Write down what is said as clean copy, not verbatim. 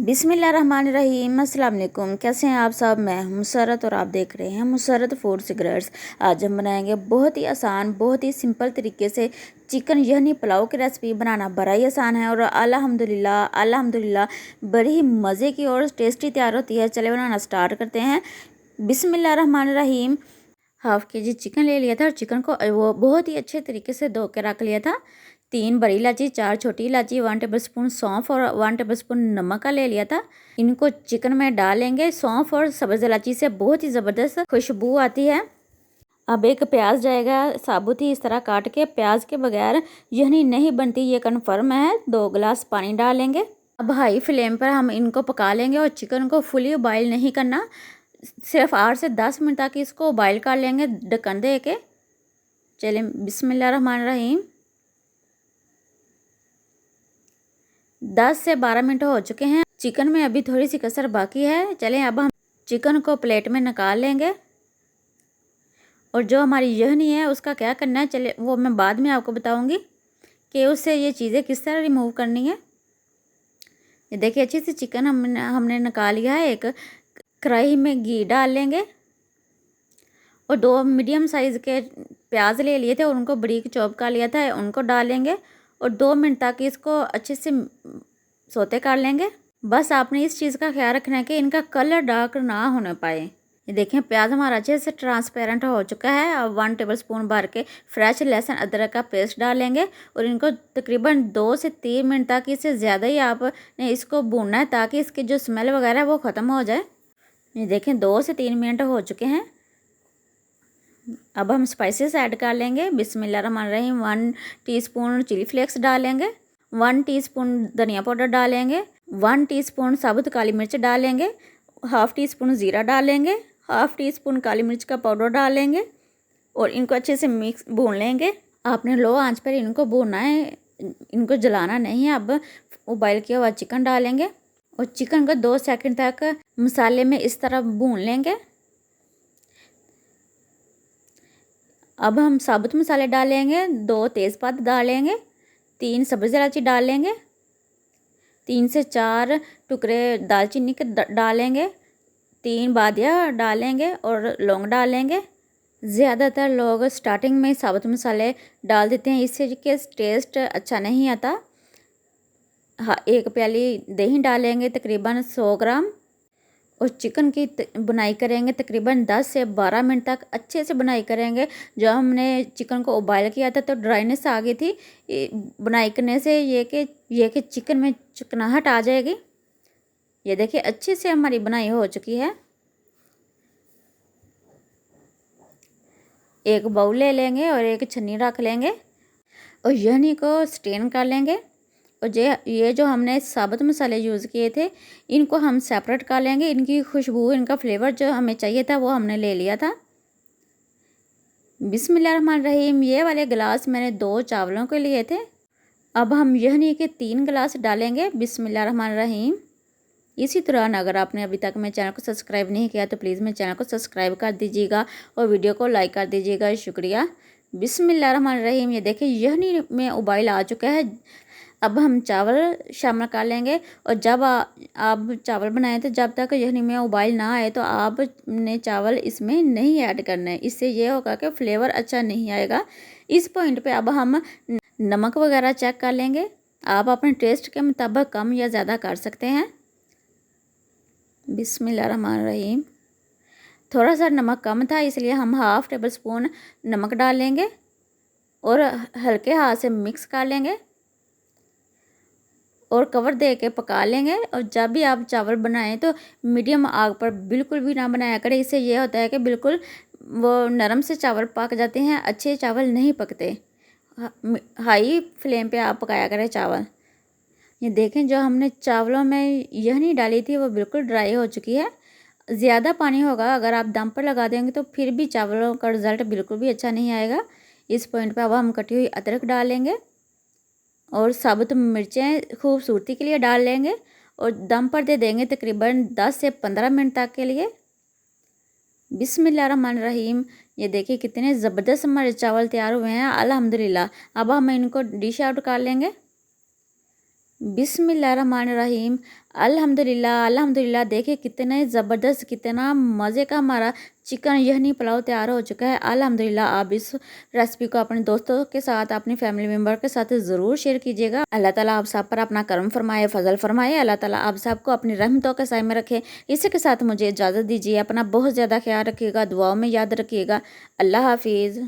बिस्मिल्लाहिर्रहमानिर्रहीम। अस्सलाम वालेकुम। कैसे हैं आप सब? मैं हूं मुसर्रत और आप देख रहे हैं मुसर्रत फूड सिगरेट्स। आज हम बनाएंगे बहुत ही आसान, बहुत ही सिंपल तरीके से चिकन यखनी पुलाव की रेसिपी। बनाना बड़ा ही आसान है और अल्हम्दुलिल्लाह बड़ी ही मज़े की और टेस्टी तैयार होती है। चले बनाना स्टार्ट करते हैं। बिस्मिल्लाहिर्रहमानिर्रहीम। हाफ़ केजी चिकन ले लिया था और चिकन को वो बहुत ही अच्छे तरीके से धो के रख लिया था। 3 बड़ी इलायची, 4 छोटी इलायची, 1 टेबलस्पून सौंफ और 1 टेबलस्पून नमक का ले लिया था। इनको चिकन में डालेंगे। सौंफ और सब्ज़ इलायची से बहुत ही ज़बरदस्त खुशबू आती है। अब एक प्याज जाएगा साबुत ही इस तरह काट के। प्याज के बगैर यखनी नहीं बनती, ये कन्फर्म है। 2 गिलास पानी डालेंगे। अब हाई फ्लेम पर हम इनको पका लेंगे और चिकन को फुली बॉयल नहीं करना, सिर्फ 8 से 10 मिनट तक इसको बॉयल कर लेंगे ढक्कन दे के। चलिए बिस्मिल्लाहिर्रहमानिर्रहीम। 10 से 12 मिनट हो चुके हैं। चिकन में अभी थोड़ी सी कसर बाकी है। चलें अब हम चिकन को प्लेट में निकाल लेंगे और जो हमारी यखनी है उसका क्या करना है, चले वो मैं बाद में आपको बताऊंगी कि उससे ये चीज़ें किस तरह रिमूव करनी है। ये देखिए अच्छे से चिकन हमने निकाल लिया है। एक कढ़ाई में घी डाल लेंगे और 2 मीडियम साइज़ के प्याज ले लिए थे और उनको बारीक चॉप कर लिया था, उनको डालेंगे और 2 मिनट तक इसको अच्छे से सोते कर लेंगे। बस आपने इस चीज़ का ख्याल रखना है कि इनका कलर डार्क ना होने पाए। ये देखें प्याज हमारा अच्छे से ट्रांसपेरेंट हो चुका है। अब 1 टेबलस्पून भर के फ्रेश लहसुन अदरक का पेस्ट डालेंगे और इनको तकरीबन 2 से 3 मिनट तक, इससे ज़्यादा ही आपने इसको भूनना है ताकि इसकी जो स्मेल वगैरह है वो ख़त्म हो जाए। ये देखें 2 से 3 मिनट हो चुके हैं। अब हम स्पाइसेस ऐड कर लेंगे। बिस्मिल्लाहिर्रहमानिर्रहीम। 1 टीस्पून चिली फ्लेक्स डालेंगे, 1 टीस्पून धनिया पाउडर डालेंगे, 1 टीस्पून साबुत काली मिर्च डालेंगे, हाफ़ टी स्पून ज़ीरा डालेंगे, हाफ़ टी स्पून काली मिर्च का पाउडर डालेंगे और इनको अच्छे से मिक्स भून लेंगे। आपने लो आंच पर इनको भूनना है, इनको जलाना नहीं है। अब उबाइल किया हुआ चिकन डालेंगे और चिकन को 2 सेकंड तक मसाले में इस तरह भून लेंगे। अब हम साबुत मसाले डालेंगे। 2 तेज़पात डालेंगे, 3 सब्ज़ इलायची डालेंगे, 3 से 4 टुकड़े दालचीनी के डालेंगे, 3 बादिया डालेंगे और लौंग डालेंगे। ज़्यादातर लोग स्टार्टिंग में साबुत मसाले डाल देते हैं, इससे कि टेस्ट अच्छा नहीं आता। हाँ, 1 प्याली दही डालेंगे तकरीबन 100 ग्राम और चिकन की बुनाई करेंगे तकरीबन 10 से 12 मिनट तक अच्छे से बुनाई करेंगे। जब हमने चिकन को उबाल किया था तो ड्राइनेस आ गई थी। बुनाई करने से ये कि चिकन में चिकनाहट आ जाएगी। ये देखिए अच्छे से हमारी बुनाई हो चुकी है। एक बाउल ले लेंगे और एक छन्नी रख लेंगे और यखनी को स्ट्रेन कर लेंगे और ये जो हमने साबुत मसाले यूज़ किए थे इनको हम सेपरेट कर लेंगे। इनकी खुशबू, इनका फ्लेवर जो हमें चाहिए था वो हमने ले लिया था। बिस्मिल्लाहिर्रहमानिर्रहीम। ये वाले गिलास मैंने 2 चावलों के लिए थे। अब हम यखनी के 3 गिलास डालेंगे। बिस्मिल्लाहिर्रहमानिर्रहीम। इसी तरह अगर आपने अभी तक मेरे चैनल को सब्सक्राइब नहीं किया तो प्लीज़ मेरे चैनल को सब्सक्राइब कर दीजिएगा और वीडियो को लाइक कर दीजिएगा। शुक्रिया। बिस्मिल्लाहिर्रहमानिर्रहीम। ये देखिए यखनी में उबाइल आ चुका है। अब हम चावल शामिल कर लेंगे और जब आप चावल बनाएं तो जब तक यखनी में उबाइल ना आए तो आपने चावल इसमें नहीं ऐड करने, इससे ये होगा कि फ्लेवर अच्छा नहीं आएगा। इस पॉइंट पे अब हम नमक वगैरह चेक कर लेंगे। आप अपने टेस्ट के मुताबिक कम या ज़्यादा कर सकते हैं। बिस्मिल्लाहिर्रहमानिर्रहीम। थोड़ा सा नमक कम था इसलिए हम 1/2 टेबल स्पून नमक डालेंगे और हल्के हाथ से मिक्स कर लेंगे और कवर दे के पका लेंगे। और जब भी आप चावल बनाएं तो मीडियम आग पर बिल्कुल भी ना बनाया करें, इससे ये होता है कि बिल्कुल वो नरम से चावल पक जाते हैं, अच्छे चावल नहीं पकते। हाई फ्लेम पे आप पकाया करें चावल। ये देखें जो हमने चावलों में यखनी डाली थी वो बिल्कुल ड्राई हो चुकी है। ज़्यादा पानी होगा अगर आप दम पर लगा देंगे तो फिर भी चावलों का रिज़ल्ट बिल्कुल भी अच्छा नहीं आएगा। इस पॉइंट पे अब हम कटी हुई अदरक डालेंगे और साबुत मिर्चें खूबसूरती के लिए डाल लेंगे और दम पर दे देंगे तकरीबन 10 से 15 मिनट तक के लिए। बिस्मिल्लाहिर्रहमानिर्रहीम। ये देखिए कितने ज़बरदस्त हमारे चावल तैयार हुए हैं अल्हम्दुलिल्लाह। अब हम इनको डिश आउट कर लेंगे। बिस्मिल्लाहिर्रहमानिर्रहीम। अल्हम्दुलिल्लाह अल्हम्दुलिल्लाह। देखिए कितने ज़बरदस्त कितना मज़े का हमारा चिकन यखनी पुलाव तैयार हो चुका है। अल्हम्दुलिल्लाह आप इस रेसिपी को अपने दोस्तों के साथ अपनी फैमिली मेम्बर के साथ ज़रूर शेयर कीजिएगा। अल्लाह ताला आप सब पर अपना करम फरमाए, फजल फरमाए। अल्लाह ताला आप सबको अपनी रहमतों के साए में रखे। इसी के साथ मुझे इजाज़त दीजिए। अपना बहुत ज़्यादा ख्याल रखिएगा, दुआओं में याद रखिएगा। अल्लाह हाफिज़।